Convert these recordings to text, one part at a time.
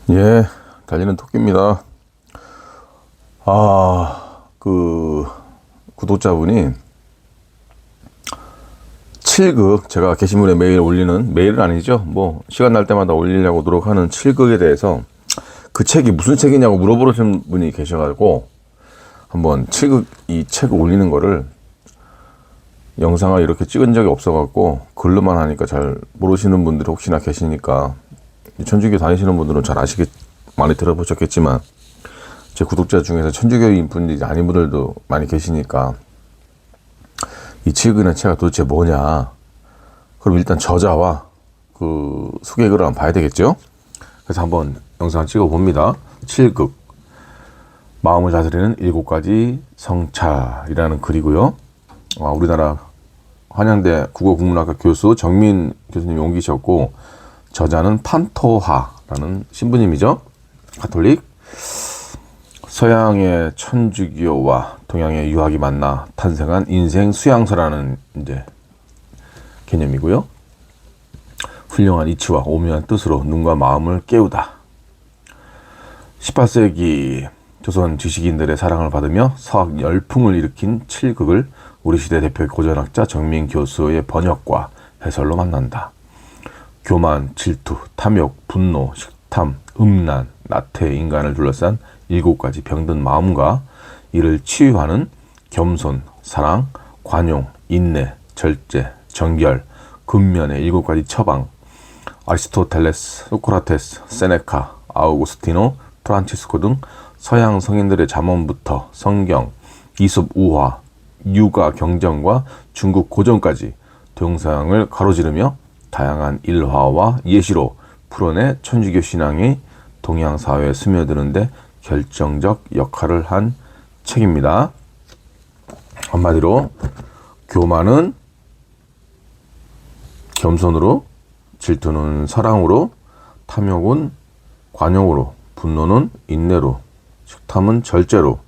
예, 달리는 토끼입니다. 구독자분이 7극, 제가 게시물에 매일 올리는, 매일은 아니죠. 시간 날 때마다 올리려고 노력하는 7극에 대해서 그 책이 무슨 책이냐고 물어보시는 분이 계셔가지고, 한번 7극, 이 책을 올리는 거를 영상을 이렇게 찍은 적이 없어갖고, 글로만 하니까 잘 모르시는 분들이 혹시나 계시니까, 천주교 다니시는 분들은 잘 많이 들어보셨겠지만, 제 구독자 중에서 천주교인 분들이 아닌 분들도 많이 계시니까, 이 책의 책이 도대체 뭐냐. 그럼 일단 저자와 그 소개글을 한번 봐야 되겠죠? 그래서 한번 영상을 찍어 봅니다. 7극. 마음을 다스리는 7가지 성찰이라는 글이고요. 우리나라 한양대 국어국문학과 교수 정민 교수님이 옮기셨고, 저자는 판토하라는 신부님이죠. 가톨릭. 서양의 천주교와 동양의 유학이 만나 탄생한 인생 수양서라는 이제 개념이고요. 훌륭한 이치와 오묘한 뜻으로 눈과 마음을 깨우다. 18세기 조선 지식인들의 사랑을 받으며 서학 열풍을 일으킨 7극을 우리 시대 대표 고전학자 정민 교수의 번역과 해설로 만난다. 교만, 질투, 탐욕, 분노, 식탐, 음란, 나태, 인간을 둘러싼 7가지 병든 마음과 이를 치유하는 겸손, 사랑, 관용, 인내, 절제, 정결, 근면의 7가지 처방, 아리스토텔레스, 소크라테스, 세네카, 아우구스티노, 프란치스코 등 서양 성인들의 잠언부터 성경, 이솝 우화, 유가 경전과 중국 고전까지 동서양을 가로지르며 다양한 일화와 예시로 풀어내 천주교 신앙이 동양 사회에 스며드는데 결정적 역할을 한 책입니다. 한마디로 교만은 겸손으로, 질투는 사랑으로, 탐욕은 관용으로, 분노는 인내로, 식탐은 절제로,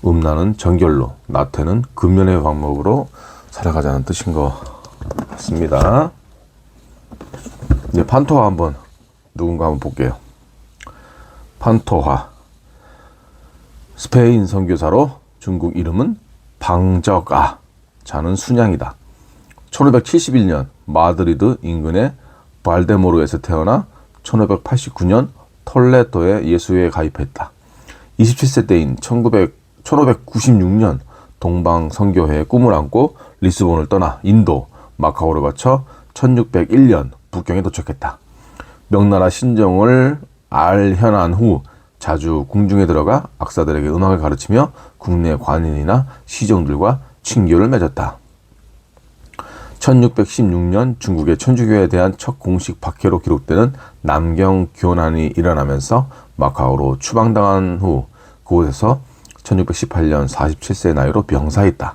음란은 정결로, 나태는 근면의 방법으로 살아가자는 뜻인 것 같습니다. 이제 판토하 한번 누군가 한번 볼게요. 판토하, 스페인 선교사로 중국 이름은 방적아, 자는 순양이다. 1571년 마드리드 인근의 발데모르에서 태어나 1589년 톨레도에 예수회에 가입했다. 27세 때인 1596년 동방선교회의 꿈을 안고 리스본을 떠나 인도 마카오를 거쳐 1601년 북경에 도착했다. 명나라 신정을 알현한 후 자주 궁중에 들어가 악사들에게 음악을 가르치며 국내 관인이나 시종들과 친교를 맺었다. 1616년 중국의 천주교에 대한 첫 공식 박해로 기록되는 남경교난이 일어나면서 마카오로 추방당한 후 그곳에서 1618년 47세의 나이로 병사했다.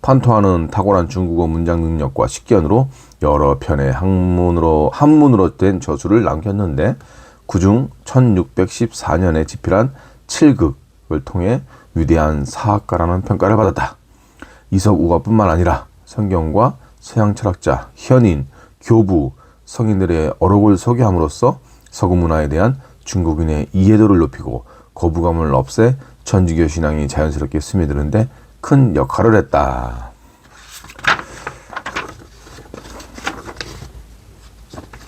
판토하는 탁월한 중국어 문장 능력과 식견으로 여러 편의 한문으로 된 저술을 남겼는데 그중 1614년에 집필한 7극을 통해 위대한 사학가라는 평가를 받았다. 이솝 우화뿐만 아니라 성경과 서양 철학자, 현인, 교부, 성인들의 어록을 소개함으로써 서구 문화에 대한 중국인의 이해도를 높이고 거부감을 없애 천주교 신앙이 자연스럽게 스며드는데 큰 역할을 했다.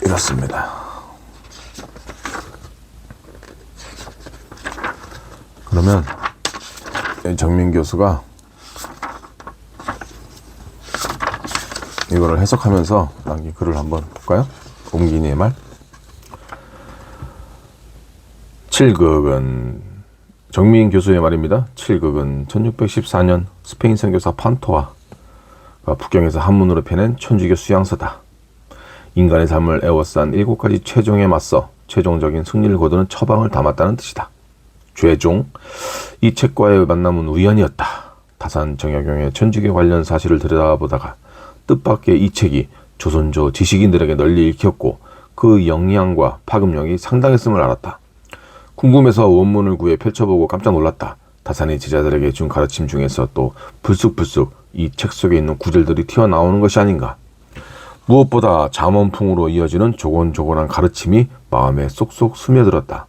이렇습니다. 그러면 정민 교수가 이거를 해석하면서 남긴 글을 한번 볼까요? 옹기니의 말. 7극은 정민 교수의 말입니다. 7극은 1614년 스페인 선교사 판토하가 북경에서 한문으로 펴낸 천주교 수양서다. 인간의 삶을 애워싼 7가지 최종에 맞서 최종적인 승리를 거두는 처방을 담았다는 뜻이다. 최종. 이 책과의 만남은 우연이었다. 다산 정약용의 천주교 관련 사실을 들여다보다가 뜻밖의 이 책이 조선조 지식인들에게 널리 읽혔고 그 영향과 파급력이 상당했음을 알았다. 궁금해서 원문을 구해 펼쳐보고 깜짝 놀랐다. 다산이 제자들에게 준 가르침 중에서 또 불쑥불쑥 이 책 속에 있는 구절들이 튀어나오는 것이 아닌가. 무엇보다 잠언풍으로 이어지는 조곤조곤한 가르침이 마음에 쏙쏙 스며들었다.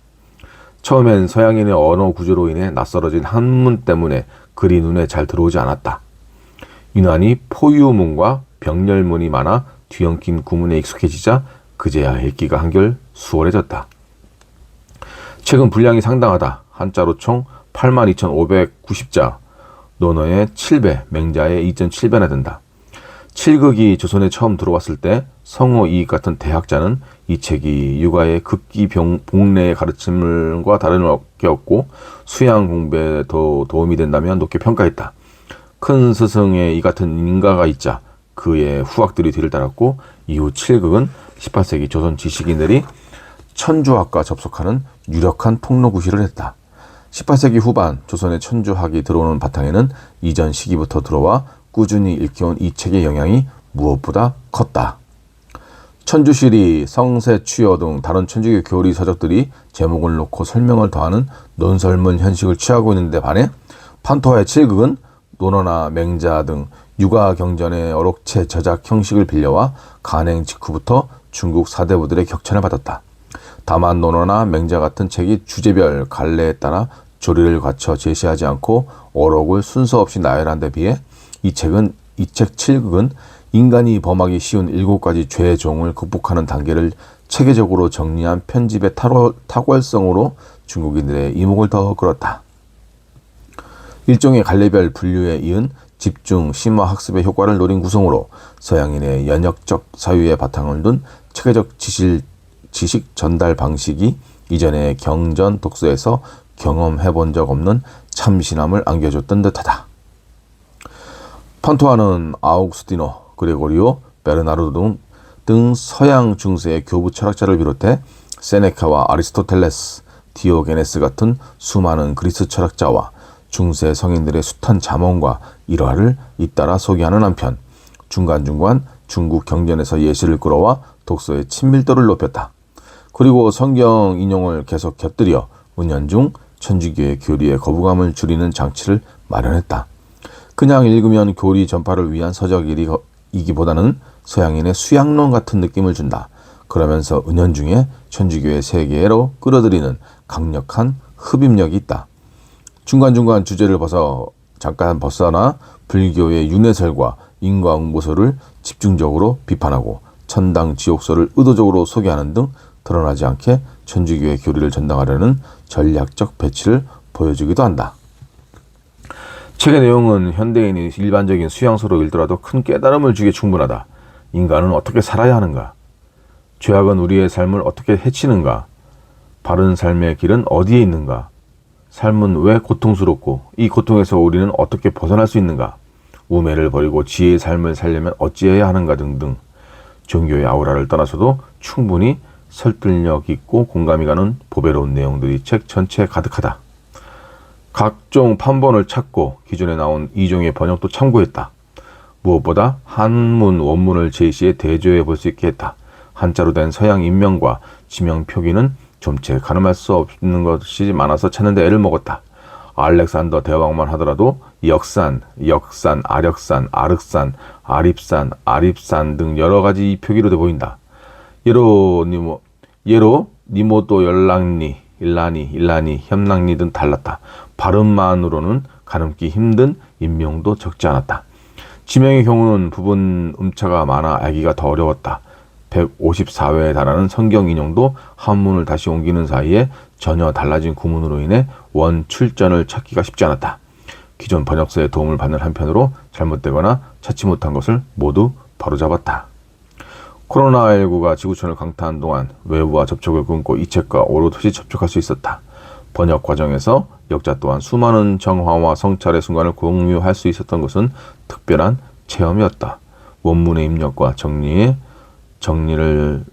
처음엔 서양인의 언어 구조로 인해 낯설어진 한문 때문에 글이 눈에 잘 들어오지 않았다. 유난히 포유문과 병렬문이 많아 뒤엉킨 구문에 익숙해지자 그제야 읽기가 한결 수월해졌다. 책은 분량이 상당하다. 한자로 총 82,590자, 논어의 7배, 맹자의 2.7배나 된다. 칠극이 조선에 처음 들어왔을 때 성호 이익 같은 대학자는 이 책이 육아의 극기 복례의 가르침과 다른 게 없고 수양 공부에 더 도움이 된다면 높게 평가했다. 큰 스승의 이 같은 인가가 있자 그의 후학들이 뒤를 따랐고 이후 칠극은 18세기 조선 지식인들이 천주학과 접속하는 유력한 통로구시를 했다. 18세기 후반 조선의 천주학이 들어오는 바탕에는 이전 시기부터 들어와 꾸준히 읽혀온 이 책의 영향이 무엇보다 컸다. 천주시리, 성세취여 등 다른 천주교 교리 서적들이 제목을 놓고 설명을 더하는 논설문 형식을 취하고 있는데 반해 판토와의 칠극은 논어나 맹자 등 육아 경전의 어록체 저작 형식을 빌려와 간행 직후부터 중국 사대부들의 격찬을 받았다. 다만 논어나 맹자 같은 책이 주제별 갈래에 따라 조리를 갖춰 제시하지 않고 어록을 순서 없이 나열한 데 비해 이 책 칠극은 인간이 범하기 쉬운 7가지 죄의 종을 극복하는 단계를 체계적으로 정리한 편집의 탁월성으로 중국인들의 이목을 더 끌었다. 일종의 갈래별 분류에 이은 집중, 심화 학습의 효과를 노린 구성으로 서양인의 연역적 사유에 바탕을 둔 체계적 지식 전달 방식이 이전의 경전 독서에서 경험해본 적 없는 참신함을 안겨줬던 듯하다. 판토아는 아우구스티노, 그레고리오, 베르나르도 등 서양 중세의 교부 철학자를 비롯해 세네카와 아리스토텔레스, 디오게네스 같은 수많은 그리스 철학자와 중세 성인들의 숱한 잠언과 일화를 잇따라 소개하는 한편 중간중간 중국 경전에서 예시를 끌어와 독서의 친밀도를 높였다. 그리고 성경 인용을 계속 곁들여 은연중 천주교의 교리의 거부감을 줄이는 장치를 마련했다. 그냥 읽으면 교리 전파를 위한 서적이기보다는 서양인의 수양론 같은 느낌을 준다. 그러면서 은연중에 천주교의 세계로 끌어들이는 강력한 흡입력이 있다. 중간중간 주제를 잠깐 벗어나 불교의 윤회설과 인과응보설을 집중적으로 비판하고 천당 지옥설을 의도적으로 소개하는 등 드러나지 않게 천주교의 교리를 전당하려는 전략적 배치를 보여주기도 한다. 책의 내용은 현대인이 일반적인 수양서로 읽더라도 큰 깨달음을 주기에 충분하다. 인간은 어떻게 살아야 하는가? 죄악은 우리의 삶을 어떻게 해치는가? 바른 삶의 길은 어디에 있는가? 삶은 왜 고통스럽고 이 고통에서 우리는 어떻게 벗어날 수 있는가? 우매를 버리고 지혜의 삶을 살려면 어찌해야 하는가 등등 종교의 아우라를 떠나서도 충분히 설득력 있고 공감이 가는 보배로운 내용들이 책 전체에 가득하다. 각종 판본을 찾고 기존에 나온 이종의 번역도 참고했다. 무엇보다 한문 원문을 제시해 대조해 볼 수 있게 했다. 한자로 된 서양 인명과 지명 표기는 좀체 가늠할 수 없는 것이 많아서 찾는데 애를 먹었다. 알렉산더 대왕만 하더라도 역산, 아력산, 아륵산, 아립산 등 여러 가지 표기로 돼 보인다. 예로 니모도 열랑니, 일라니, 협랑니 등 달랐다. 발음만으로는 가늠기 힘든 인명도 적지 않았다. 지명의 경우는 부분 음차가 많아 알기가 더 어려웠다. 154회에 달하는 성경 인용도 한문을 다시 옮기는 사이에 전혀 달라진 구문으로 인해 원 출전을 찾기가 쉽지 않았다. 기존 번역서의 도움을 받는 한편으로 잘못되거나 찾지 못한 것을 모두 바로잡았다. 코로나19가 지구촌을 강타한 동안 외부와 접촉을 끊고 이 책과 오롯이 접촉할 수 있었다. 번역 과정에서 역자 또한 수많은 정화와 성찰의 순간을 공유할 수 있었던 것은 특별한 체험이었다. 원문의 입력과 정리를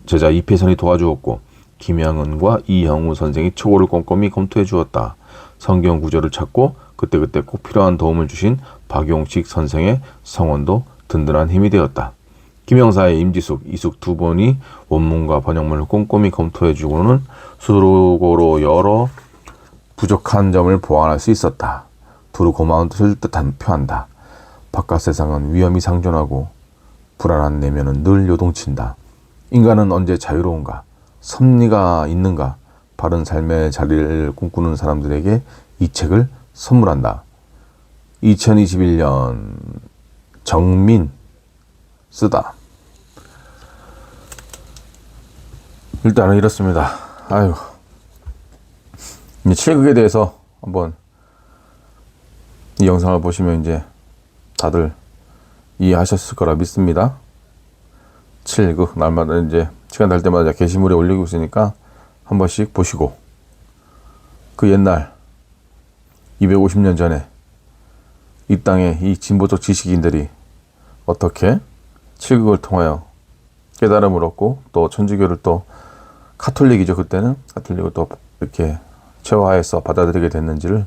제자 이패선이 도와주었고 김양은과 이형우 선생이 초고를 꼼꼼히 검토해 주었다. 성경 구절을 찾고 그때그때 꼭 필요한 도움을 주신 박용식 선생의 성원도 든든한 힘이 되었다. 김영사의 임지숙, 이숙 두 분이 원문과 번역문을 꼼꼼히 검토해 주고는 수고로 여러 부족한 점을 보완할 수 있었다. 두루 고마운 뜻을 표한다. 바깥 세상은 위험이 상존하고 불안한 내면은 늘 요동친다. 인간은 언제 자유로운가? 섭리가 있는가? 바른 삶의 자리를 꿈꾸는 사람들에게 이 책을 선물한다. 2021년 정민 쓰다. 일단은 이렇습니다. 아유, 이 칠극에 대해서 한번 이 영상을 보시면 이제 다들 이해하셨을 거라 믿습니다. 칠극 날마다 이제 시간 날 때마다 게시물에 올리고 있으니까 한 번씩 보시고, 그 옛날 250년 전에 이 땅에 이 진보적 지식인들이 어떻게 칠극을 통하여 깨달음을 얻고 또 천주교를 또 카톨릭이죠. 그때는 카톨릭을 또 이렇게 체화해서 받아들이게 됐는지를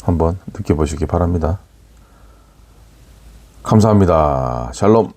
한번 느껴보시기 바랍니다. 감사합니다. 샬롬.